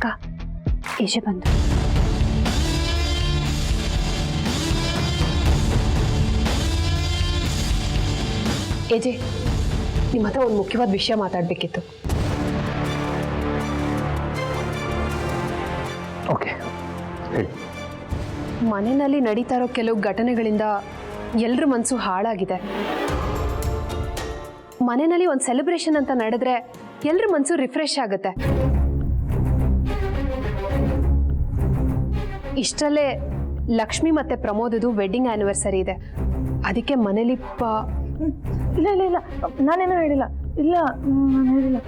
ಅಕ್ಕ ಈಜೆ ಬಂದು ಏಜೆ ನಿಮ್ಮ ಹತ್ರ ಒಂದು ಮುಖ್ಯವಾದ ವಿಷಯ ಮಾತಾಡಬೇಕಿತ್ತು. ಓಕೆ ಹೇಳಿ. ಮನೆಯಲ್ಲಿ ನಡೀತಾ ಇರೋ ಕೆಲವು ಘಟನೆಗಳಿಂದ ಎಲ್ಲರ ಮನಸ್ಸು ಹಾಳಾಗಿದೆ. ಮನೆಯಲ್ಲಿ ಒಂದು ಸೆಲೆಬ್ರೇಷನ್ ಅಂತ ನಡೆದ್ರೆ ಎಲ್ಲರ ಮನಸ್ಸು ರಿಫ್ರೆಶ್ ಆಗುತ್ತೆ. ಇಷ್ಟರಲ್ಲೇ ಲಕ್ಷ್ಮಿ ಮತ್ತೆ ಪ್ರಮೋದದು ವೆಡ್ಡಿಂಗ್ ಆ್ಯನಿವರ್ಸರಿ ಇದೆ. ಅದಕ್ಕೆ ಮನೇಲಿ ಇಲ್ಲ ಇಲ್ಲ ಇಲ್ಲ ನಾನೇನೂ ಹೇಳಿಲ್ಲ. ಇಲ್ಲ ನಾನು ಹೇಳಿಲ್ಲ.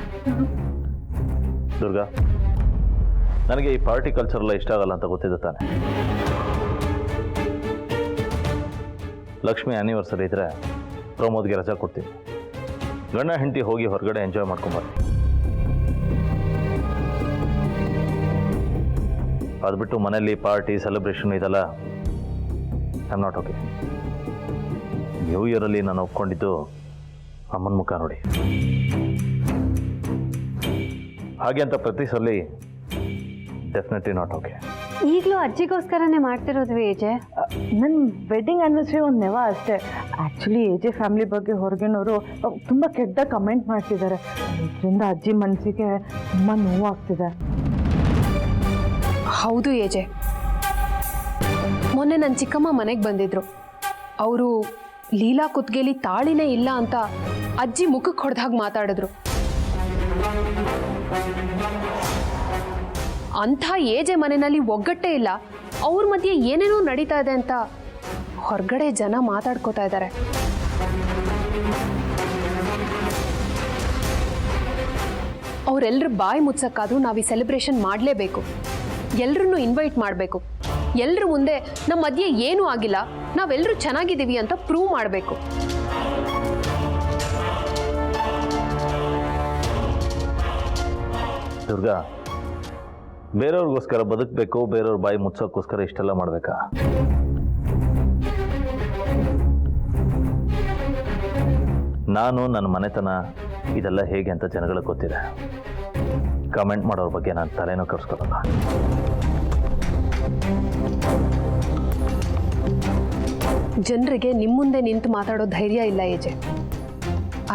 ದುರ್ಗಾ, ನನಗೆ ಈ ಪಾರ್ಟಿ ಕಲ್ಚರ್ ಎಲ್ಲ ಇಷ್ಟ ಆಗಲ್ಲ ಅಂತ ಗೊತ್ತಿದೆ ತಾನೆ. ಲಕ್ಷ್ಮಿ ಆ್ಯನಿವರ್ಸರಿ ಇದ್ರೆ ಪ್ರಮೋದ್ಗೆ ರಜಾ ಕೊಡ್ತೀನಿ. ಗಂಡ ಹೆಂಡತಿ ಹೋಗಿ ಹೊರಗಡೆ ಎಂಜಾಯ್ ಮಾಡ್ಕೊಂಬರ್ರಿ. ಅದು ಬಿಟ್ಟು ಮನೇಲಿ ಪಾರ್ಟಿ ಸೆಲೆಬ್ರೇಷನ್ ಇದೆಲ್ಲ I am not okay. New ಇಯರಲ್ಲಿ ನಾನು ಒಪ್ಕೊಂಡಿದ್ದು ಅಮ್ಮನ ಮುಖ ನೋಡಿ. ಹಾಗೆ ಅಂತ ಪ್ರತಿ ಸಲ ಡೆಫಿನೆಟ್ಲಿ ನಾಟ್ ಓಕೆ. ಈಗಲೂ ಅಜ್ಜಿಗೋಸ್ಕರನೇ ಮಾಡ್ತಿರೋದು ಏಜೆ. ನನ್ನ ವೆಡ್ಡಿಂಗ್ ಆ್ಯನಿವರ್ಸರಿ ಒಂದು ನೆವ ಅಷ್ಟೇ. ಆ್ಯಕ್ಚುಲಿ ಏಜೆ ಫ್ಯಾಮಿಲಿ ಬಗ್ಗೆ ಹೊರಗಿನವರು ತುಂಬ ಕೆಟ್ಟ ಕಮೆಂಟ್ ಮಾಡ್ತಿದ್ದಾರೆ. ಇದರಿಂದ ಅಜ್ಜಿ ಮನಸ್ಸಿಗೆ ತುಂಬ ನೋವಾಗ್ತಿದೆ. ಹೌದು ಏಜೆ, ಮೊನ್ನೆ ನನ್ನ ಚಿಕ್ಕಮ್ಮ ಮನೆಗೆ ಬಂದಿದ್ರು. ಅವರು ಲೀಲಾ ಕುತ್ಗೆಲಿ ತಾಳಿನೇ ಇಲ್ಲ ಅಂತ ಅಜ್ಜಿ ಮುಖಕ್ಕೆ ಹೊಡೆದಾಗ ಮಾತಾಡಿದ್ರು. ಅಂಥ ಏಜೆ ಮನೆಯಲ್ಲಿ ಒಗ್ಗಟ್ಟೇ ಇಲ್ಲ, ಅವ್ರ ಮಧ್ಯೆ ಏನೇನೋ ನಡೀತಾ ಇದೆ ಅಂತ ಹೊರಗಡೆ ಜನ ಮಾತಾಡ್ಕೋತಾ ಇದ್ದಾರೆ. ಅವರೆಲ್ಲರೂ ಬಾಯಿ ಮುಚ್ಚಕ್ಕಾದ್ರೂ ನಾವು ಈ ಸೆಲೆಬ್ರೇಷನ್ ಮಾಡಲೇಬೇಕು. ಎಲ್ಲರನ್ನೂ ಇನ್ವೈಟ್ ಮಾಡಬೇಕು. ಎಲ್ಲರ ಮುಂದೆ ನಮ್ಮ ಮಧ್ಯೆ ಏನೂ ಆಗಿಲ್ಲ, ನಾವೆಲ್ಲರೂ ಚೆನ್ನಾಗಿದ್ದೀವಿ ಅಂತ ಪ್ರೂವ್ ಮಾಡಬೇಕು. ದುರ್ಗಾ, ಬೇರೆಯವ್ರಿಗೋಸ್ಕರ ಬದುಕಬೇಕು, ಬೇರೆಯವ್ರ ಬಾಯಿ ಮುಚ್ಚೋಕ್ಕೋಸ್ಕರ ಇಷ್ಟೆಲ್ಲ ಮಾಡಬೇಕಾ? ನಾನು ನನ್ನ ಮನೆತನ ಇದೆಲ್ಲ ಹೇಗೆ ಅಂತ ಜನಗಳಿಗೆ ಗೊತ್ತಿದೆ. ಕಮೆಂಟ್ ಮಾಡೋರ ಬಗ್ಗೆ ನಾನು ತಲೆನೂ ಕೆಡಿಸ್ಕೊಳಲ್ಲ. ಜನರಿಗೆ ನಿಮ್ಮ ಮುಂದೆ ನಿಂತು ಮಾತಾಡೋ ಧೈರ್ಯ ಇಲ್ಲ ಏಜೆ.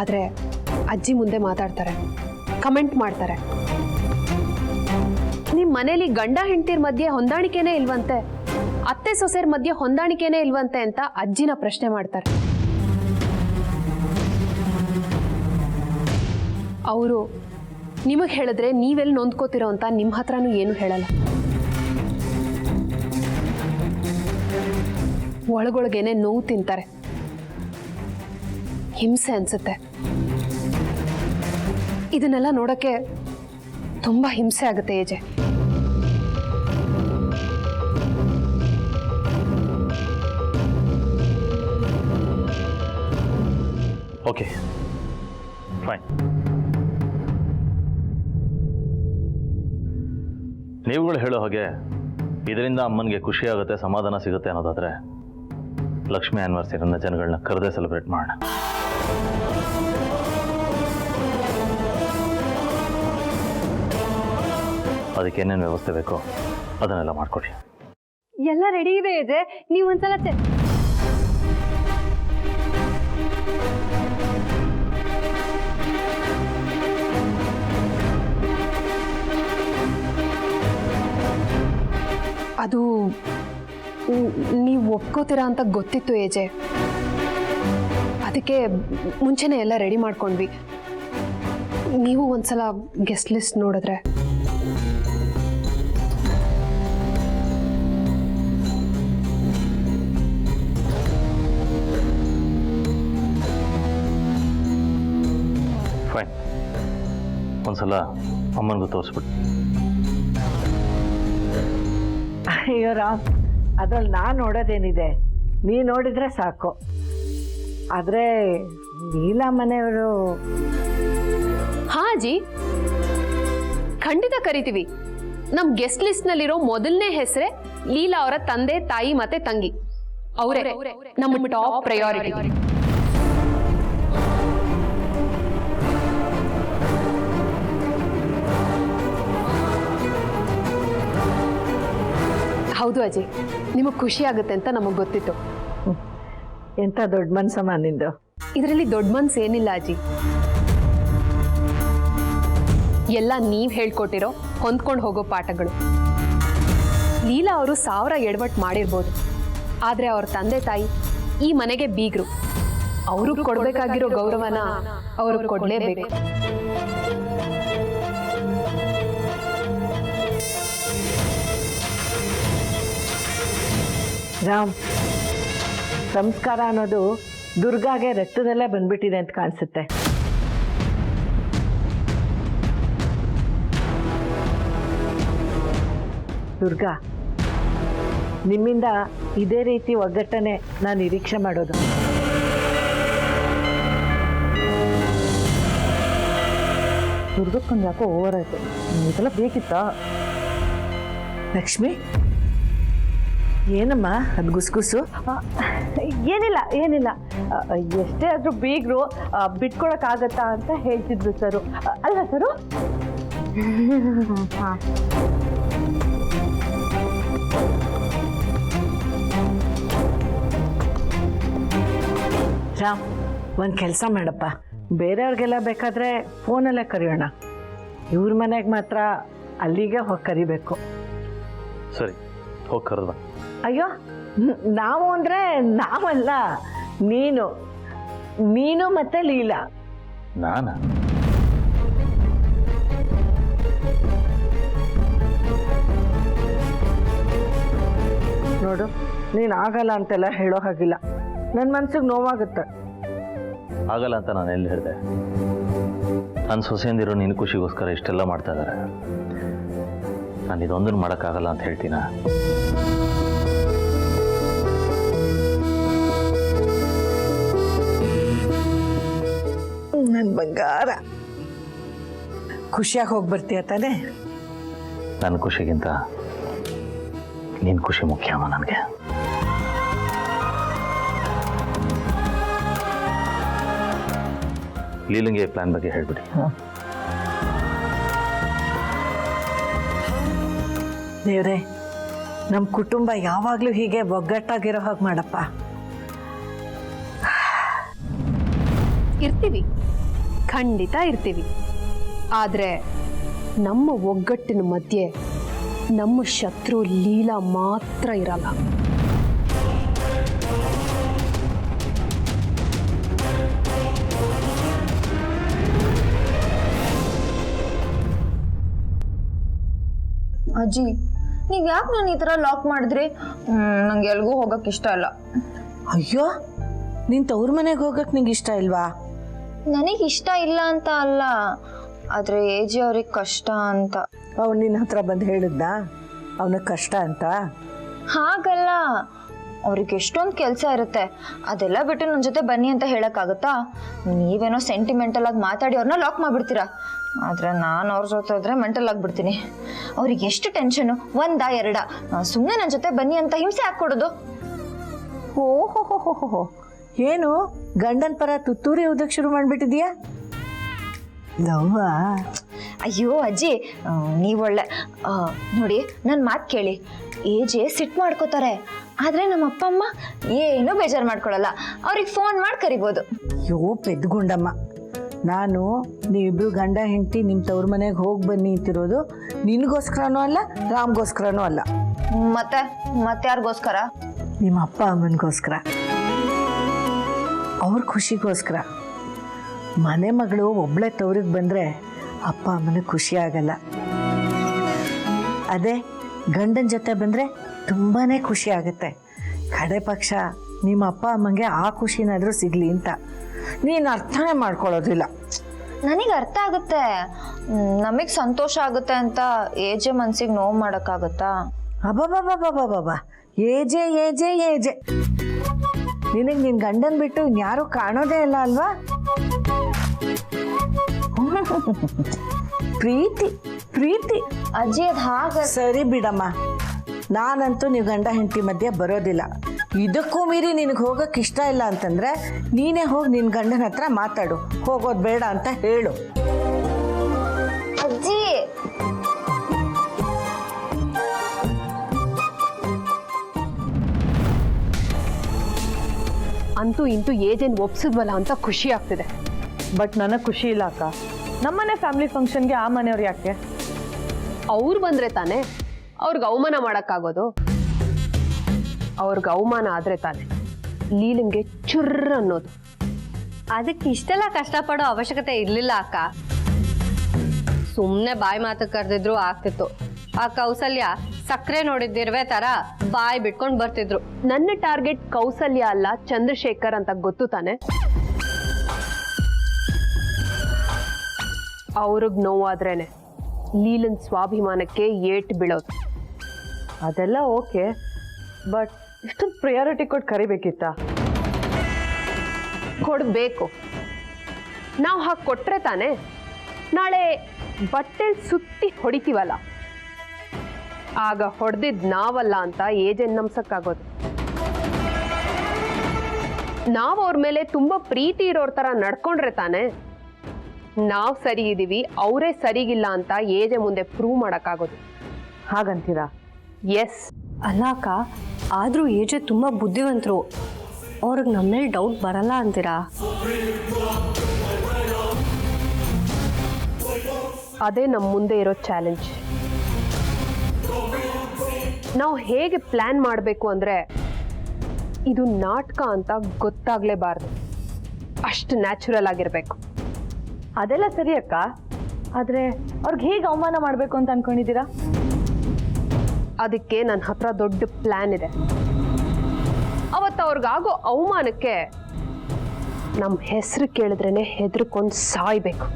ಆದರೆ ಅಜ್ಜಿ ಮುಂದೆ ಮಾತಾಡ್ತಾರೆ, ಕಮೆಂಟ್ ಮಾಡ್ತಾರೆ. ನಿಮ್ಮ ಮನೇಲಿ ಗಂಡ ಹೆಂಡತಿರ ಮಧ್ಯೆ ಹೊಂದಾಣಿಕೆನೇ ಇಲ್ವಂತೆ, ಅತ್ತೆ ಸೊಸೆರ ಮಧ್ಯೆ ಹೊಂದಾಣಿಕೆನೇ ಇಲ್ವಂತೆ ಅಂತ ಅಜ್ಜಿನ ಪ್ರಶ್ನೆ ಮಾಡ್ತಾರೆ. ಅವರು ನಿಮಗೆ ಹೇಳಿದ್ರೆ ನೀವೆಲ್ಲಿ ನೊಂದ್ಕೋತಿರೋ ಅಂತ ನಿಮ್ಮ ಹತ್ರನೂ ಏನು ಹೇಳಲ್ಲ. ಒಳಗೊಳಗೇನೆ ನೋವು ತಿಂತಾರೆ. ಹಿಂಸೆ ಅನ್ಸುತ್ತೆ. ಇದನ್ನೆಲ್ಲ ನೋಡೋಕ್ಕೆ ತುಂಬ ಹಿಂಸೆ ಆಗುತ್ತೆ ಏಜೆ. Okay fine. ನೀವುಗಳು ಹೇಳೋ ಹಾಗೆ ಇದರಿಂದ ಅಮ್ಮನಿಗೆ ಖುಷಿ ಆಗುತ್ತೆ, ಸಮಾಧಾನ ಸಿಗುತ್ತೆ ಅನ್ನೋದಾದರೆ ಲಕ್ಷ್ಮಿ ಆ್ಯನಿವರ್ಸರಿನ ಜನಗಳನ್ನ ಕರೆದೇ ಸೆಲೆಬ್ರೇಟ್ ಮಾಡೋಣ. ಅದಕ್ಕೇನೇನು ವ್ಯವಸ್ಥೆ ಬೇಕೋ ಅದನ್ನೆಲ್ಲ ಮಾಡಿಕೊಡಿ. ಎಲ್ಲ ರೆಡಿ ಇದೆ ಏಜೆ, ನೀವು ಒಂದ್ಸಲ ಅದು ನೀವು ಒಪ್ಕೋತೀರಾ ಅಂತ ಗೊತ್ತಿತ್ತು ಏಜೆ. ಅದಕ್ಕೆ ಮುಂಚೆನೇ ಎಲ್ಲ ರೆಡಿ ಮಾಡ್ಕೊಂಡ್ವಿ. ನೀವು ಒಂದ್ಸಲ ಗೆಸ್ಟ್ ಲಿಸ್ಟ್ ನೋಡಿದ್ರೆ. ಫೈನ್, ಒಂದ್ಸಲ ಅಮ್ಮನಿಗೂ ತೋರಿಸ್ಬಿಟ್ಟು. ಅಯ್ಯೋ ರಾಮ್, ಅದ್ರಲ್ಲಿ ನಾನು ನೋಡೋದೇನಿದೆ, ನೀ ನೋಡಿದ್ರೆ ಸಾಕು. ಆದರೆ ಲೀಲಾ ಮನೆಯವರು. ಹಾ ಅಜ್ಜಿ, ಖಂಡಿತ ಕರಿತೀವಿ. ನಮ್ಮ ಗೆಸ್ಟ್ ಲಿಸ್ಟ್ನಲ್ಲಿರೋ ಮೊದಲನೇ ಹೆಸರೇ ಲೀಲಾ ಅವರ ತಂದೆ, ತಾಯಿ ಮತ್ತೆ ತಂಗಿ. ಅವರೇ ನಮ್ಮ ಟಾಪ್ ಪ್ರಯಾರಿಟಿ. ಹೌದು ಅಜ್ಜಿ, ನಿಮಗೆ ಖುಷಿ ಆಗುತ್ತೆ ಅಂತ ನಮಗೆ ಗೊತ್ತಿತ್ತು. ಎಂಥ ದೊಡ್ಡ ಮನ್ಸಮ್ಮ ನಿಂದು. ಇದರಲ್ಲಿ ದೊಡ್ಡ ಮನ್ಸು ಏನಿಲ್ಲ ಅಜ್ಜಿ. ಎಲ್ಲ ನೀವು ಹೇಳ್ಕೊಟ್ಟಿರೋ ಹೊಂದ್ಕೊಂಡು ಹೋಗೋ ಪಾಠಗಳು. ಲೀಲಾ ಅವರು 1000 ಎಡವಟ್ಟು ಮಾಡಿರ್ಬೋದು, ಆದರೆ ಅವ್ರ ತಂದೆ ತಾಯಿ ಈ ಮನೆಗೆ ಬೀಗರು. ಅವರು ಕೊಡಬೇಕಾಗಿರೋ ಗೌರವನ ಅವರು ಕೊಡಲೇಬೇಕು. ರಾಮ್, ಸಂಸ್ಕಾರ ಅನ್ನೋದು ದುರ್ಗಾಗೆ ರಕ್ತದಲ್ಲೇ ಬಂದ್ಬಿಟ್ಟಿದೆ ಅಂತ ಕಾಣಿಸುತ್ತೆ. ದುರ್ಗಾ, ನಿಮ್ಮಿಂದ ಇದೇ ರೀತಿ ಒಗ್ಗಟ್ಟನೆ ನಾನು ನಿರೀಕ್ಷೆ ಮಾಡೋದು. ದುರ್ಗಕ್ಕೊಂದು ಯಾಕೋ ಓವರ್ ಆಯ್ತು. ಇದೆಲ್ಲ ಬೇಕಿತ್ತಾ? ಲಕ್ಷ್ಮಿ, ಏನಮ್ಮ ಅದು ಗುಸ್ಗುಸು? ಏನಿಲ್ಲ ಏನಿಲ್ಲ, ಎಷ್ಟೇ ಆದರೂ ಬೀಗರು ಬಿಟ್ಕೊಳಕ್ಕಾಗತ್ತಾ ಅಂತ ಹೇಳ್ತಿದ್ರು ಸರು. ಅಲ್ವಾ ಸರು? ರಾಮ್, ಒಂದು ಕೆಲಸ ಮಾಡಪ್ಪ, ಬೇರೆಯವ್ರಿಗೆಲ್ಲ ಬೇಕಾದರೆ ಫೋನಲ್ಲೇ ಕರೆಯೋಣ. ಇವ್ರ ಮನೆಗೆ ಮಾತ್ರ ಅಲ್ಲಿಗೆ ಹೋಗಿ ಕರಿಬೇಕು. ಸರಿ, ಹೋಗಿ ಕರೆದ. ಅಯ್ಯೋ, ನಾವು ಅಂದರೆ ನಾವಲ್ಲ, ನೀನು ಮತ್ತೆ ಲೀಲಾ. ನಾನಾ? ನೋಡು, ನೀನು ಆಗಲ್ಲ ಅಂತೆಲ್ಲ ಹೇಳೋ ಹಾಗಿಲ್ಲ. ನನ್ನ ಮನ್ಸಿಗೆ ನೋವಾಗುತ್ತೆ. ಆಗಲ್ಲ ಅಂತ ನಾನು ಎಲ್ಲಿ ಹೇಳಿದೆ? ನನ್ನ ಸೊಸೆಯಂದಿರೋ ನಿನ್ನ ಖುಷಿಗೋಸ್ಕರ ಇಷ್ಟೆಲ್ಲ ಮಾಡ್ತಾ ಇದ್ದಾರೆ. ನಾನು ಇದೊಂದನ್ನು ಮಾಡೋಕ್ಕಾಗಲ್ಲ ಅಂತ ಹೇಳ್ತೀನ? ನನ್ನ ಬಂಗಾರ, ಖುಷಿಯಾಗಿ ಹೋಗಿ ಬರ್ತೀಯ ತಾನೆ? ನನ್ನ ಖುಷಿಗಿಂತ ನಿನ್ನ ಖುಷಿ ಮುಖ್ಯಮ್ಮ ನನಗೆ. ಲೀಲಂಗೆ ಪ್ಲಾನ್ ಬಗ್ಗೆ ಹೇಳ್ಬಿಡಿ. ದೇವ್ರೆ, ನಮ್ಮ ಕುಟುಂಬ ಯಾವಾಗಲೂ ಹೀಗೆ ಒಗ್ಗಟ್ಟಾಗಿರೋ ಹಾಗೆ ಮಾಡಪ್ಪ. ಇರ್ತೀವಿ, ಖಂಡಿತ ಇರ್ತೀವಿ. ಆದರೆ ನಮ್ಮ ಒಗ್ಗಟ್ಟಿನ ಮಧ್ಯೆ ನಮ್ಮ ಶತ್ರು ಲೀಲಾ ಮಾತ್ರ ಇರಲ್ಲ. ಅಜ್ಜಿ, ನೀವು ಯಾಕೆ ನಾನು ಈ ಥರ ಲಾಕ್ ಮಾಡಿದ್ರಿ? ನಂಗೆ ಎಲ್ಗೂ ಹೋಗಕ್ಕೆ ಇಷ್ಟ ಇಲ್ಲ. ಅಯ್ಯೋ, ನಿನ್ ತವ್ರ ಮನೆಗೆ ಹೋಗಕ್ಕೆ ನಿಂಗೆ ಇಷ್ಟ ಇಲ್ವಾ? ನನಗೆ ಇಷ್ಟ ಇಲ್ಲ ಅಂತ ಅಲ್ಲ, ಆದರೆ ಏಜಿ ಅವ್ರಿಗೆ ಕಷ್ಟ ಅಂತ. ಅವ್ನು ನಿನ್ನ ಹತ್ರ ಬಂದು ಹೇಳಿದ್ದ ಅವನಿಗೆ ಕಷ್ಟ ಅಂತ? ಹಾಗಲ್ಲ, ಅವ್ರಿಗೆ ಎಷ್ಟೊಂದು ಕೆಲಸ ಇರುತ್ತೆ, ಅದೆಲ್ಲ ಬಿಟ್ಟು ನನ್ನ ಜೊತೆ ಬನ್ನಿ ಅಂತ ಹೇಳೋಕ್ಕಾಗತ್ತಾ? ನೀವೇನೋ ಸೆಂಟಿಮೆಂಟಲ್ ಆಗಿ ಮಾತಾಡಿ ಅವ್ರನ್ನ ಲಾಕ್ ಮಾಡಿಬಿಡ್ತೀರಾ. ಆದರೆ ನಾನು ಅವ್ರ ಜೊತೆ ಹೋದ್ರೆ ಮೆಂಟಲ್ ಆಗಿಬಿಡ್ತೀನಿ. ಅವ್ರಿಗೆ ಎಷ್ಟು ಟೆನ್ಷನು, 1 2 ಸುಮ್ಮನೆ ನನ್ನ ಜೊತೆ ಬನ್ನಿ ಅಂತ ಹಿಂಸೆ ಹಾಕ್ಕೊಡೋದು. ಓಹೋ, ಏನು ಗಂಡನ ಪರ ತುತ್ತೂರಿ ಓದಕ್ಕೆ ಶುರು ಮಾಡಿಬಿಟ್ಟಿದ್ಯಾ? ಲವ್ವಾ? ಅಯ್ಯೋ ಅಜ್ಜಿ, ನೀವೊಳ್ಳೆ. ನೋಡಿ, ನನ್ನ ಮಾತು ಕೇಳಿ. ಏಜೆ ಸಿಟ್ಟು ಮಾಡ್ಕೋತಾರೆ, ಆದರೆ ನಮ್ಮ ಅಪ್ಪ ಅಮ್ಮ ಏನೂ ಬೇಜಾರು ಮಾಡ್ಕೊಳ್ಳಲ್ಲ. ಅವ್ರಿಗೆ ಫೋನ್ ಮಾಡಿ ಕರಿಬೋದು. ಅಯ್ಯೋ ಪೆದ್ಗುಂಡಮ್ಮ, ನಾನು ನೀವಿಬ್ರು ಗಂಡ ಹೆಂಡತಿ ನಿಮ್ಮ ತವ್ರ ಮನೆಗೆ ಹೋಗಿ ಬನ್ನಿ ಅಂತಿರೋದು ನಿನಗೋಸ್ಕರನೂ ಅಲ್ಲ, ರಾಮ್ಗೋಸ್ಕರನೂ ಅಲ್ಲ. ಮತ್ತೆ ಯಾರಿಗೋಸ್ಕರ? ನಿಮ್ಮ ಅಪ್ಪ ಅಮ್ಮನಿಗೋಸ್ಕರ, ಅವ್ರ ಖುಷಿಗೋಸ್ಕರ. ಮನೆ ಮಗಳು ಒಬ್ಳೆ ತವ್ರಿಗೆ ಬಂದರೆ ಅಪ್ಪ ಅಮ್ಮನಿಗೆ ಖುಷಿ ಆಗಲ್ಲ. ಅದೇ ಗಂಡನ ಜೊತೆ ಬಂದರೆ ತುಂಬಾ ಖುಷಿ ಆಗುತ್ತೆ. ಕಡೆ ಪಕ್ಷ ನಿಮ್ಮ ಅಪ್ಪ ಅಮ್ಮಂಗೆ ಆ ಖುಷಿನಾದರೂ ಸಿಗಲಿ ಅಂತ ನೀನು ಅರ್ಥನೇ ಮಾಡ್ಕೊಳ್ಳೋದಿಲ್ಲ. ನನಗೆ ಅರ್ಥ ಆಗುತ್ತೆ, ನಮಗೆ ಸಂತೋಷ ಆಗುತ್ತೆ ಅಂತ ಏಜೆ ಮನ್ಸಿಗೆ ನೋವು ಮಾಡೋಕ್ಕಾಗತ್ತಾ? ಅಬ್ಬಬ್ಬಬ್ಬಬ್ಬಬ್ಬ, ಏಜೆ ಏಜೆ ಏಜೆ, ನಿನಗೆ ನಿನ್ನ ಗಂಡನ ಬಿಟ್ಟು ಇನ್ಯಾರೂ ಕಾಣೋದೇ ಇಲ್ಲ ಅಲ್ವಾ? ಪ್ರೀತಿ ಪ್ರೀತಿ. ಅಜ್ಜಿ, ಅದು ಹಾಗೆ. ಸರಿ ಬಿಡಮ್ಮ, ನಾನಂತೂ ನೀವು ಗಂಡ ಹೆಂಡತಿ ಮಧ್ಯೆ ಬರೋದಿಲ್ಲ. ಇದಕ್ಕೂ ಮೀರಿ ನಿನಗೆ ಹೋಗಕ್ಕೆ ಇಷ್ಟ ಇಲ್ಲ ಅಂತಂದ್ರೆ ನೀನೇ ಹೋಗಿ ನಿನ್ನ ಗಂಡನ ಹತ್ರ ಮಾತಾಡು, ಹೋಗೋದು ಬೇಡ ಅಂತ ಹೇಳು. ಅಜ್ಜಿ, ಅಂತೂ ಇಂತೂ ಏಜೆನ್ ಒಪ್ಸಿದ್ವಲ್ಲ ಅಂತ ಖುಷಿ ಆಗ್ತಿದೆ. ಬಟ್ ನನಗೆ ಖುಷಿ ಇಲ್ಲ ಅಕ್ಕ. ನಮ್ಮನೆ ಫ್ಯಾಮಿಲಿ ಫಂಕ್ಷನ್ಗೆ ಆ ಮನೆಯವ್ರು ಯಾಕೆ? ಅವ್ರು ಬಂದ್ರೆ ತಾನೆ ಅವ್ರಿಗೆ ಅವಮಾನ ಮಾಡೋಕ್ಕಾಗೋದು. ಅವ್ರಿಗೆ ಅವಮಾನ ಆದ್ರೆ ತಾನೆ ಲೀಲಂಗೆ ಚುರ್ರ ಅನ್ನೋದು. ಅದಕ್ಕೆ ಇಷ್ಟೆಲ್ಲ ಕಷ್ಟಪಡೋ ಅವಶ್ಯಕತೆ ಇರ್ಲಿಲ್ಲ ಅಕ್ಕ. ಸುಮ್ಮನೆ ಬಾಯಿ ಮಾತು ಕರೆದಿದ್ರು ಆಗ್ತಿತ್ತು. ಆ ಕೌಸಲ್ಯ ಸಕ್ಕರೆ ನೋಡಿದ್ದಿರ್ವೆ ತರ ಬಾಯಿ ಬಿಟ್ಕೊಂಡು ಬರ್ತಿದ್ರು. ನನ್ನ ಟಾರ್ಗೆಟ್ ಕೌಸಲ್ಯ ಅಲ್ಲ ಚಂದ್ರಶೇಖರ್ ಅಂತ ಗೊತ್ತು ತಾನೆ. ಅವ್ರಿಗೆ ನೋವಾದ್ರೇನೆ ಲೀಲನ್ ಸ್ವಾಭಿಮಾನಕ್ಕೆ ಏಟ್ ಬೀಳೋದು. ಅದೆಲ್ಲ ಓಕೆ, ಬಟ್ ಇಷ್ಟೊಂದು ಪ್ರಯಾರಿಟಿ ಕೊಟ್ಟು ಕರಿಬೇಕಿತ್ತ? ಕೊಡಬೇಕು. ನಾವು ಹಾಗೆ ಕೊಟ್ರೆ ತಾನೆ ನಾಳೆ ಬಟ್ಟೆ ಸುತ್ತಿ ಹೊಡಿತೀವಲ್ಲ, ಆಗ ಹೊಡೆದಿದ್ ನಾವಲ್ಲ ಅಂತ ಏಜೆನ್ ನಂಬ್ಸಕ್ಕಾಗೋದು. ನಾವು ಅವ್ರ ಮೇಲೆ ತುಂಬಾ ಪ್ರೀತಿ ಇರೋರ್ ತರ ನಡ್ಕೊಂಡ್ರೆ ತಾನೆ ನಾವು ಸರಿ ಇದೀವಿ ಅವರೇ ಸರಿಗಿಲ್ಲ ಅಂತ ಏಜೆ ಮುಂದೆ ಪ್ರೂವ್ ಮಾಡಕ್ಕಾಗೋದು. ಹಾಗಂತೀರಾ? ಎಸ್. ಅಲ್ಲ ಅಕ್ಕ, ಆದ್ರೂ ಏಜೆ ತುಂಬಾ ಬುದ್ಧಿವಂತರು. ಅವ್ರಿಗೆ ನಮ್ಮ ಮೇಲೆ ಡೌಟ್ ಬರಲ್ಲ ಅಂತೀರಾ? ಅದೇ ನಮ್ಮ ಮುಂದೆ ಇರೋ ಚಾಲೆಂಜ್. ನಾವು ಹೇಗೆ ಪ್ಲಾನ್ ಮಾಡಬೇಕು ಅಂದ್ರೆ ಇದು ನಾಟಕ ಅಂತ ಗೊತ್ತಾಗ್ಲೇಬಾರ್ದು. ಅಷ್ಟು ನ್ಯಾಚುರಲ್ ಆಗಿರ್ಬೇಕು. ಅದೆಲ್ಲ ಸರಿ ಅಕ್ಕ, ಆದ್ರೆ ಅವ್ರಿಗೆ ಹೇಗೆ ಅವಮಾನ ಮಾಡಬೇಕು ಅಂತ ಅನ್ಕೊಂಡಿದ್ದೀರಾ? ಅದಕ್ಕೆ ನನ್ನ ಹತ್ರ ದೊಡ್ಡ ಪ್ಲಾನ್ ಇದೆ. ಅವತ್ತು ಅವ್ರಿಗಾಗೋ ಅವಮಾನಕ್ಕೆ ನಮ್ಮ ಹೆಸರು ಕೇಳಿದ್ರೇನೆ ಹೆದರ್ಕೊಂಡು ಸಾಯ್ಬೇಕು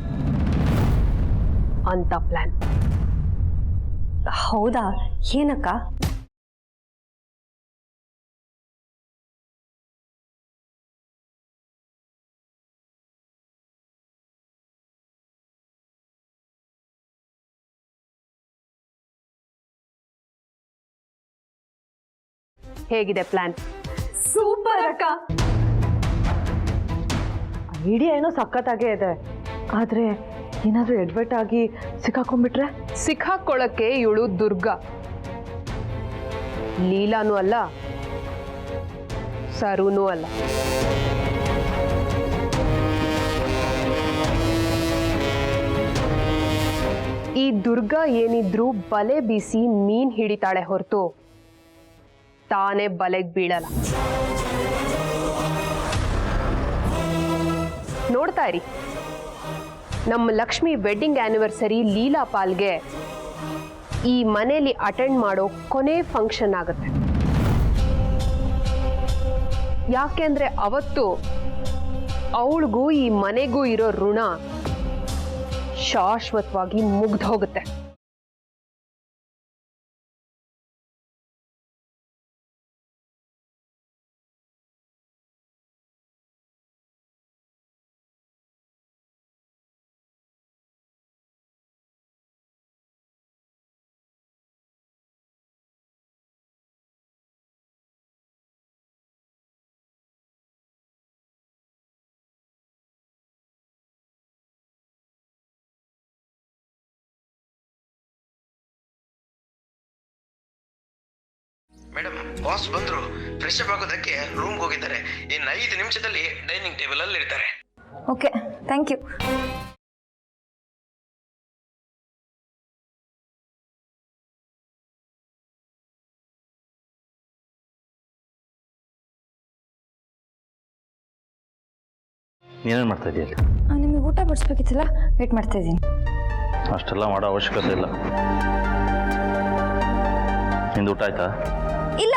ಅಂತ ಪ್ಲಾನ್. ಹೌದಾ? ಏನಕ್ಕ? ಹೇಗಿದೆ ಪ್ಲಾನ್? ಸೂಪರ್ ಅಕ್ಕ. ಐಡಿಯಾ ಏನೋ ಸಖತ್ತಾಗೇ ಇದೆ, ಆದ್ರೆ ಏನಾದ್ರೂ ಎಡ್ವರ್ಟ್ ಆಗಿ ಸಿಕ್ಕಾಕೊಂಡ್ಬಿಟ್ರೆ? ಸಿಕ್ಕಾಕೊಳ್ಳಕ್ಕೆ ಇವಳು ದುರ್ಗಾ. ಲೀಲಾನೂ ಅಲ್ಲ, ಸರೂನೂ ಅಲ್ಲ. ಈ ದುರ್ಗಾ ಏನಿದ್ರು ಬಲೆ ಬೀಸಿ ಮೀನ್ ಹಿಡಿತಾಳೆ ಹೊರತು ತಾನೇ ಬಲೆಗೆ ಬೀಳಲ್ಲ. ನೋಡ್ತಾ ಇರಿ, ನಮ್ಮ ಲಕ್ಷ್ಮಿ ವೆಡ್ಡಿಂಗ್ ಆನಿವರ್ಸರಿ ಲೀಲಾ ಪಾಲ್ಗೆ ಈ ಮನೆಯಲ್ಲಿ ಅಟೆಂಡ್ ಮಾಡೋ ಕೊನೆ ಫಂಕ್ಷನ್ ಆಗುತ್ತೆ. ಯಾಕೆಂದ್ರೆ ಅವತ್ತು ಅವಳಿಗೂ ಈ ಮನೆಗೂ ಇರೋ ಋಣ ಶಾಶ್ವತವಾಗಿ ಮುಗ್ದು ಹೋಗುತ್ತೆ. ಮೇಡಮ್, ಬಾಸ್ ಬಂದ್ರು. ಫ್ರೆಶ್ ಅಪ್ ಆಗೋದಕ್ಕೆ ರೂಮ್ಗೆ ಹೋಗಿದ್ದಾರೆ. ಇನ್ನು 5 ನಿಮಿಷದಲ್ಲಿ ಡೈನಿಂಗ್ ಟೇಬಲ್ ಅಲ್ಲಿ ಇರ್ತಾರೆ. Okay, thank you. ನೀನೇನು ಮಾಡ್ತಾ ಇದೆಯಲ್ಲ? ನಿಮಗೆ ಊಟ ಬಡಿಸ್ಬೇಕಿತ್ತಲ್ಲ, ವೇಟ್ ಮಾಡ್ತಾ ಇದ್ದೀನಿ. ಅಷ್ಟೆಲ್ಲ ಮಾಡೋ ಅವಶ್ಯಕತೆ ಇಲ್ಲ. ನಿಂದು ಊಟ ಆಯ್ತಾ? ಇಲ್ಲ.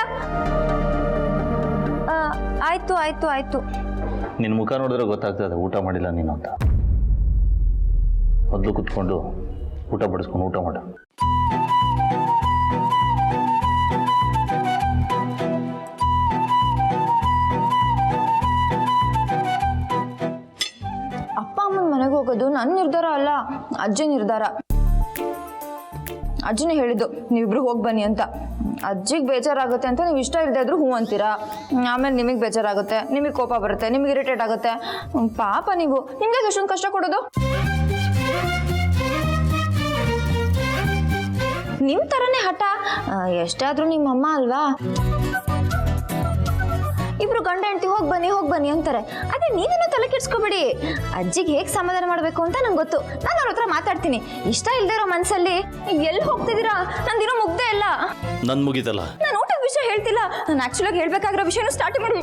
ಆಯ್ತು ಆಯ್ತು ಆಯ್ತು. ನಿನ್ನ ಮುಖ ನೋಡಿದ್ರೆ ಗೊತ್ತಾಗ್ತದೆ ಊಟ ಮಾಡಿಲ್ಲ ನೀನು ಅಂತ. ಮೊದಲು ಕುತ್ಕೊಂಡು ಊಟ ಬಡಿಸ್ಕೊಂಡು ಊಟ ಮಾಡು. ಅಪ್ಪ ಅಮ್ಮನ ಮನೆಗೆ ಹೋಗೋದು ನನ್ನ ನಿರ್ಧಾರ ಅಲ್ಲ, ಅಜ್ಜಿ ನಿರ್ಧಾರ. ಅಜ್ಜಿನೇ ಹೇಳಿದ್ದು ನೀವಿಬ್ರು ಹೋಗಿ ಬನ್ನಿ ಅಂತ. ಅಜ್ಜಿಗೆ ಬೇಜಾರಾಗುತ್ತೆ ಅಂತ ನೀವು ಇಷ್ಟ ಇಲ್ಲದೆ ಇದ್ರೂ ಹ್ಞೂ ಅಂತೀರಾ. ಆಮೇಲೆ ನಿಮಗೆ ಬೇಜಾರಾಗುತ್ತೆ, ನಿಮಗೆ ಕೋಪ ಬರುತ್ತೆ, ನಿಮಗೆ ಇರಿಟೇಟ್ ಆಗುತ್ತೆ. ಪಾಪ ನೀವು, ನಿಮಗೆ ಎಷ್ಟೊಂದು ಕಷ್ಟ ಕೊಡೋದು. ನಿಮ್ಮ ಥರನೇ ಹಠ. ಎಷ್ಟಾದರೂ ನಿಮ್ಮ ಅಮ್ಮ ಅಲ್ವಾ? ಇಬ್ರು ಗಂಡ ಹೆಂಡತಿ ಹೋಗಿ ಬನ್ನಿ ಅಂತಾರೆ. ಅದೇ ನೀವೇನೋ ತಲೆ ಕೆಡ್ಸ್ಕೊಬೇಡಿ. ಅಜ್ಜಿಗೆ ಹೇಗೆ ಸಮಾಧಾನ ಮಾಡಬೇಕು ಅಂತ ನಂಗೆ ಗೊತ್ತು. ನಾನು ಅವ್ರ ಹತ್ರ ಮಾತಾಡ್ತೀನಿ. ಇಷ್ಟ ಇಲ್ದೇ ಇರೋ ಮನಸ್ಸಲ್ಲಿ ಎಲ್ಲಿ ಹೋಗ್ತಿದ್ದೀರಾ? ನಂದಿರೋ ಮುಗ್ದೇ ಇಲ್ಲ. ನನ್ ಮುಗಿದಲ್ಲ. ನಾನು ಊಟದ ವಿಷಯ ಹೇಳ್ತಿಲ್ಲ. ನಾನು ಆಕ್ಚುಲಾಗಿ ಹೇಳ್ಬೇಕಾಗಿರೋ ವಿಷಯನೂ ಸ್ಟಾರ್ಟ್ ಮಾಡಿ.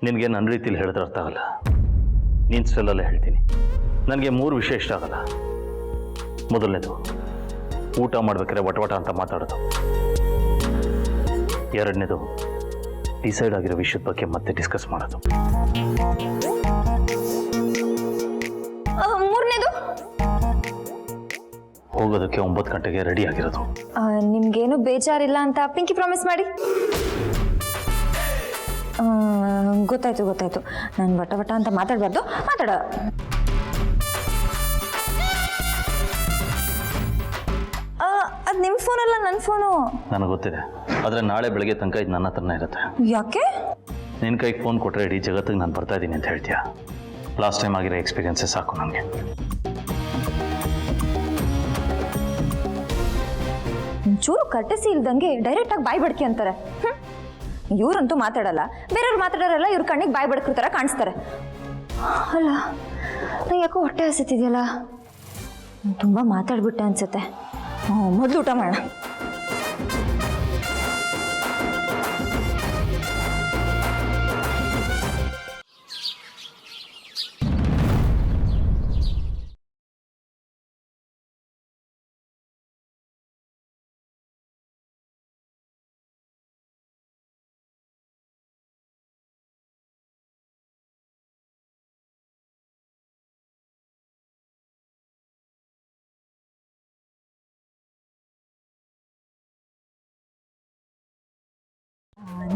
ನಿನಗೆ ನನ್ನ ರೀತಿಲಿ ಹೇಳಿದ್ರೆ ಅರ್ಥ ಆಗಲ್ಲ. ನೀನು ಸ್ಟೈಲಲ್ಲೇ ಹೇಳ್ತೀನಿ. ನನಗೆ 3 ವಿಷಯ ಇಷ್ಟ ಆಗಲ್ಲ. ಮೊದಲನೇದು, ಊಟ ಮಾಡ್ಬೇಕಾದ್ರೆ ವಟವಟ ಅಂತ ಮಾತಾಡೋದು. ಎರಡನೇದು, ಡಿಸೈಡ್ ಆಗಿರೋ ವಿಷಯದ ಬಗ್ಗೆ ಮತ್ತೆ ಡಿಸ್ಕಸ್ ಮಾಡೋದು. ಮೂರನೇದು, ಹೋಗೋದಕ್ಕೆ 9 ಗಂಟೆಗೆ ರೆಡಿ ಆಗಿರೋದು. ನಿಮ್ಗೇನು ಬೇಜಾರಿಲ್ಲ ಅಂತ ಪಿಂಕಿ ಪ್ರಾಮಿಸ್ ಮಾಡಿ. ಗೊತ್ತಾಯ್ತು. ನಾನು ವಟ ಅಂತ ಮಾತಾಡಬಾರ್ದು. ಅದು ನಿಮ್ಮ ಫೋನಲ್ಲ, ನನ್ನ ಫೋನು. ನನಗೆ ಗೊತ್ತಿದೆ, ಆದರೆ ನಾಳೆ ಬೆಳಗ್ಗೆ ತನಕ ಇದು ನನ್ನ ಹತ್ರನೇ ಇರುತ್ತೆ. ಯಾಕೆ? ನಿನ್ನ ಕೈಗೆ ಫೋನ್ ಕೊಟ್ಟರೆ ಇಡೀ ಜಗತ್ತಿಗೆ ನಾನು ಬರ್ತಾ ಇದ್ದೀನಿ ಅಂತ ಹೇಳ್ತೀಯ. ಲಾಸ್ಟ್ ಟೈಮ್ ಆಗಿರೋ ಎಕ್ಸ್ಪೀರಿಯನ್ಸೇ ಸಾಕು ನನಗೆ. ಚೂರು ಕರ್ಟಸಿ ಇಲ್ದಂಗೆ ಡೈರೆಕ್ಟಾಗಿ ಬಾಯ್ ಬಡ್ಕಿ ಅಂತಾರೆ. ಇವ್ರಂತೂ ಮಾತಾಡಲ್ಲ, ಬೇರೆಯವ್ರು ಮಾತಾಡೋರಲ್ಲ ಇವ್ರ ಕಣ್ಣಿಗೆ ಬಾಯ್ ಬಡ್ಕೋ ಥರ ಕಾಣಿಸ್ತಾರೆ. ಅಲ್ಲ, ನಂಗೆ ಯಾಕೋ ಹೊಟ್ಟೆ ಹಸಿತಿದೆಯಲ್ಲ, ತುಂಬ ಮಾತಾಡ್ಬಿಟ್ಟೆ ಅನ್ಸುತ್ತೆ. ಮೊದಲು ಊಟ ಮಾಡೋಣ.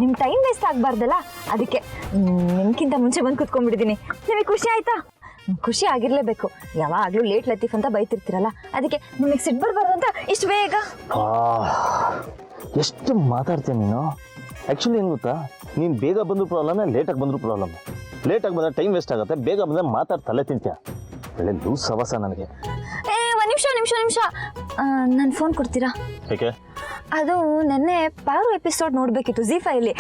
ನಿಮ್ಮ ಟೈಮ್ ವೇಸ್ಟ್ ಆಗಬಾರ್ದಲ್ಲ, ಅದಕ್ಕೆ ನಿಮ್ಗಿಂತ ಮುಂಚೆ ಬಂದು ಕುತ್ಕೊಂಡ್ಬಿಟ್ಟಿದ್ದೀನಿ. ನಿಮಗೆ ಖುಷಿ ಆಯ್ತಾ? ಖುಷಿ ಆಗಿರಲೇಬೇಕು. ಯಾವಾಗಲೂ ಲೇಟ್ ಲತೀಫ್ ಅಂತ ಬೈತಿರ್ತೀರಲ್ಲ, ಅದಕ್ಕೆ ನಿಮಗೆ ಸಿಟ್ಟು ಬರಬಾರ್ದು ಅಂತ ಇಷ್ಟು ಬೇಗ. ಎಷ್ಟು ಮಾತಾಡ್ತೀನಿ ನೀನು. ಆ್ಯಕ್ಚುಲಿ ಏನು ಗೊತ್ತಾ, ನೀನು ಬೇಗ ಬಂದರೂ ಪ್ರಾಬ್ಲಮ್, ಲೇಟಾಗಿ ಬಂದರೂ ಪ್ರಾಬ್ಲಮ್. ಲೇಟಾಗಿ ಬಂದರೆ ಟೈಮ್ ವೇಸ್ಟ್ ಆಗುತ್ತೆ, ಬೇಗ ಬಂದರೆ ಮಾತಾಡಿ ತಲೆ ತಿಂತೀಯ. ಒಳ್ಳೆ ಲೂಸ್ ಸವಾಸ ನನಗೆ. ಒಂದು ನಿಮಿಷ ನನ್ನ ಫೋನ್ ಕೊಡ್ತೀರಾ? ಏಕೆ? ಅದು ನೆನ್ನೆ ಪಾರು ಎಪಿಸೋಡ್ ನೋಡಬೇಕಿತ್ತು ZEE5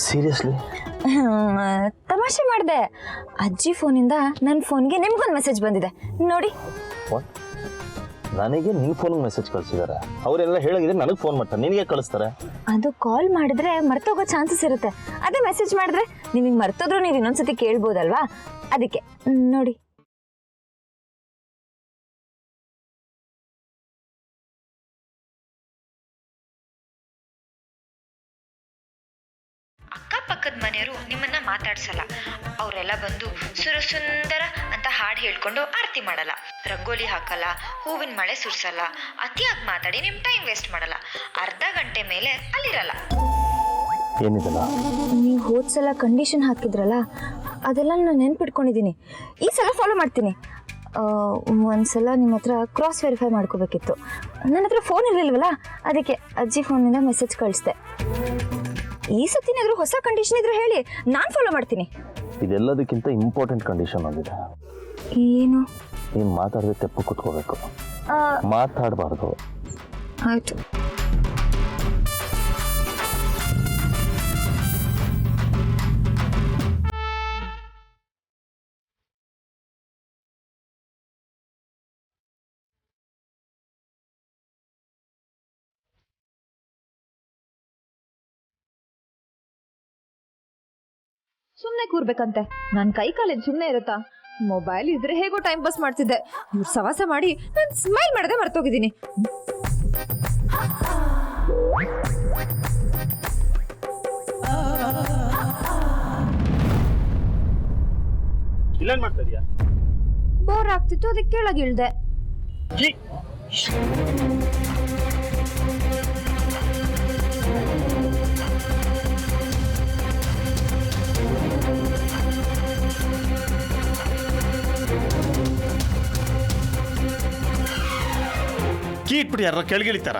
ಸೀರಿಯಸ್ಲಿ? ತಮಾಷೆ ಮಾಡಿದೆ. ಅಜ್ಜಿ ಫೋನಿಂದ ನನ್ನ ಫೋನ್ಗೆ ನಿಮ್ಗೊಂದು ಮೆಸೇಜ್ ಬಂದಿದೆ ನೋಡಿ. ನನಗೆ ನಿನ್ನ ಫೋನ್ಗೆ ಮೆಸೇಜ್ ಕಳಿಸಿದ್ದಾರೆ. ಅವರೆಲ್ಲ ಹೇಳಿದ್ರೆ ನನಗೆ ಫೋನ್ ಮಾಡ್ತಾರೆ, ನಿನಗೆ ಕಳಿಸ್ತಾರೆ. ಅದು ಕಾಲ್ ಮಾಡಿದ್ರೆ ಮರ್ತೋಗೋ ಚಾನ್ಸಸ್ ಇರುತ್ತೆ. ಅದೇ ಮೆಸೇಜ್ ಮಾಡಿದ್ರೆ ನಿಮಗೆ ಮರ್ತೋದ್ರೂ ನೀವು ಇನ್ನೊಂದ್ಸತಿ ಕೇಳ್ಬೋದಲ್ವಾ, ಅದಕ್ಕೆ ನೋಡಿ. ಅಕ್ಕಪಕ್ಕದ ಮನೆಯವರು ನಿಮ್ಮನ್ನ ಮಾತಾಡ್ಸಲ್ಲ. ಅವರೆಲ್ಲ ಬಂದು ಸುರಸುಂದರ ಅಂತ ಹಾಡು ಹೇಳ್ಕೊಂಡು ಆರತಿ ಮಾಡಲ್ಲ, ರಂಗೋಲಿ ಹಾಕಲ್ಲ, ಹೂವಿನ ಮಳೆ ಸುರಿಸಲ್ಲ, ಅತಿಯಾಗಿ ಮಾತಾಡಿ ನಿಮ್ಮ ಟೈಮ್ ವೇಸ್ಟ್ ಮಾಡಲ್ಲ. ಅರ್ಧ ಗಂಟೆ ಮೇಲೆ ಅಲ್ಲಿರಲ್ಲ. ಏನಿದಲ್ಲ? ನೀವು ಹೋದ್ಸಲ ಕಂಡೀಷನ್ ಹಾಕಿದ್ರಲ್ಲ, ಅದೆಲ್ಲ ನಾನು ನೆನ್ಪಿಟ್ಕೊಂಡಿದ್ದೀನಿ. ಈ ಸಲ ಫಾಲೋ ಮಾಡ್ತೀನಿ. ಒಂದ್ಸಲ ನಿಮ್ಮ ಹತ್ರ ಕ್ರಾಸ್ ವೆರಿಫೈ ಮಾಡ್ಕೋಬೇಕಿತ್ತು. ನನ್ನ ಹತ್ರ ಫೋನ್ ಇರಲಿಲ್ವಲ್ಲ, ಅದಕ್ಕೆ ಅಜ್ಜಿ ಫೋನಿಂದ ಮೆಸೇಜ್ ಕಳಿಸ್ದೆ. ಈ ಸತಿನಾದ್ರೂ ಹೊಸ ಕಂಡೀಷನ್ ಇದ್ರೆ ಹೇಳಿ, ನಾನು ಫಾಲೋ ಮಾಡ್ತೀನಿ. ಇದೆಲ್ಲದಕ್ಕಿಂತ ಇಂಪಾರ್ಟೆಂಟ್ ಕಂಡೀಷನ್ ಆಗಿದೆ. ಏನು? ನೀನು ಮಾತಾಡದೆ ತೆಪ್ಪು ಕುತ್ಕೋಬೇಕು, ಮಾತಾಡಬಾರ್ದು. ಆಯ್ತು. ಸುಮ್ಮನೆ ಕೂರ್ಬೇಕಂತೆ. ನನ್ನ ಕೈ ಕಾಲೇಜ್ ಸುಮ್ಮನೆ ಇರುತ್ತಾ? ಮೊಬೈಲ್ ಇದ್ರೆ ಹೇಗೋ ಟೈಮ್ ಪಾಸ್ ಮಾಡ್ತಿದ್ದೆ. ಇವ್ರು ಸವಾಸ ಮಾಡಿ ನಾನು ಸ್ಮೈಲ್ ಮಾಡದೆ ಮರ್ತೋಗಿದ್ದೀನಿ. ಇಲ್ಲೇನ್ ಮಾಡ್ತಾ ಇದೀಯಾ? ಬೋರ್ ಆಗ್ತಿತ್ತು, ಅದಕ್ಕೆ ಕೆಳಗೆ ಇಳ್ದೆ. ಕೀ ಇಟ್ಬಿಟ್ಟು ಯಾರ ಕೆಳಗಿಳಿತಾರ?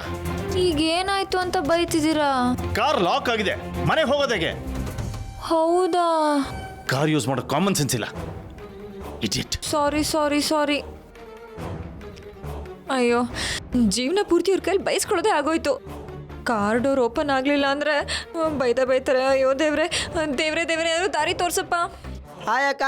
ಈಗ ಏನಾಯ್ತು ಅಂತ ಬೈತಿದ್ದೀರಾ? ಕಾರ್ ಲಾಕ್ ಆಗಿದೆ, ಮನೆಗೆ ಹೋಗೋದಾಗೆ. ಹೌದಾ? ಕಾರ್ ಯೂಸ್ ಮಾಡೋ ಕಾಮನ್ ಸೆನ್ಸ್ ಇಲ್ಲ. ಇಡಿಯಟ್. ಸಾರಿ ಅಯ್ಯೋ, ಜೀವನ ಪೂರ್ತಿ ಇವ್ರ ಕೈಲಿ ಬೈಸ್ಕೊಳ್ಳೋದೇ ಆಗೋಯ್ತು. ಕಾರ್ ಡೋರ್ ಓಪನ್ ಆಗಲಿಲ್ಲ ಅಂದರೆ ಬೈತಾರೆ. ಅಯ್ಯೋ ದೇವ್ರೆ ಯಾರು ದಾರಿ ತೋರ್ಸಪ್ಪ. ಹಾಯ್ ಅಕ್ಕ.